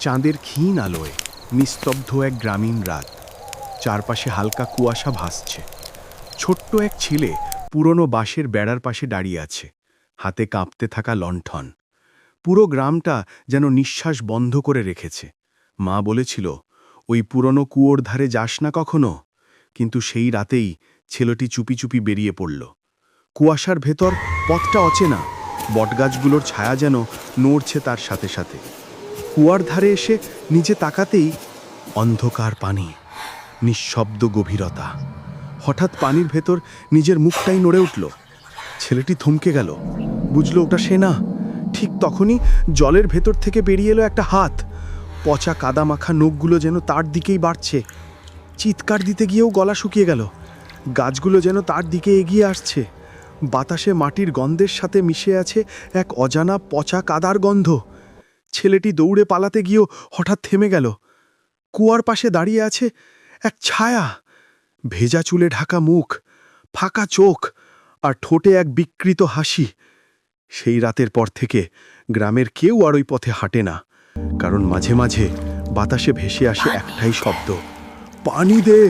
চাঁদের ক্ষীণ আলোয় নিস্তব্ধ এক গ্রামীণ রাত। চারপাশে হালকা কুয়াশা ভাসছে। ছোট্ট এক ছেলে পুরনো বাঁশের বেড়ার পাশে দাঁড়িয়ে আছে, হাতে কাঁপতে থাকা লণ্ঠন। পুরো গ্রামটা যেন নিঃশ্বাস বন্ধ করে রেখেছে। মা বলেছিল, ওই পুরনো কুয়োর ধারে যাস না কখনো। কিন্তু সেই রাতেই ছেলেটি চুপি চুপি বেরিয়ে পড়ল। কুয়াশার ভেতর পথটা অচেনা, বটগাছগুলোর ছায়া যেন নড়ছে তার সাথে সাথে। কুয়ার ধারে এসে নিচে তাকাতেই অন্ধকার পানি, নিঃশব্দ গভীরতা। হঠাৎ পানির ভেতর নিজের মুখটাই নড়ে উঠল। ছেলেটি থমকে গেল, বুঝল ওটা সে না। ঠিক তখনই জলের ভেতর থেকে বেরিয়ে এলো একটা হাত। পচা কাদা মাখা নখগুলো যেন তার দিকেই বাড়ছে। চিৎকার দিতে গিয়েও গলা শুকিয়ে গেল। গাছগুলো যেন তার দিকে এগিয়ে আসছে। বাতাসে মাটির গন্ধের সাথে মিশে আছে এক অজানা পচা কাদার গন্ধ। ছেলেটি দৌড়ে পালাতে গিয়েও হঠাৎ থেমে গেল। কুয়ার পাশে দাঁড়িয়ে আছে এক ছায়া, ভেজা চুলে ঢাকা মুখ, ফাঁকা চোখ আর ঠোঁটে এক বিকৃত হাসি। সেই রাতের পর থেকে গ্রামের কেউ আর ওই পথে হাঁটে না, কারণ মাঝে মাঝে বাতাসে ভেসে আসে একটাই শব্দ, পানি দে।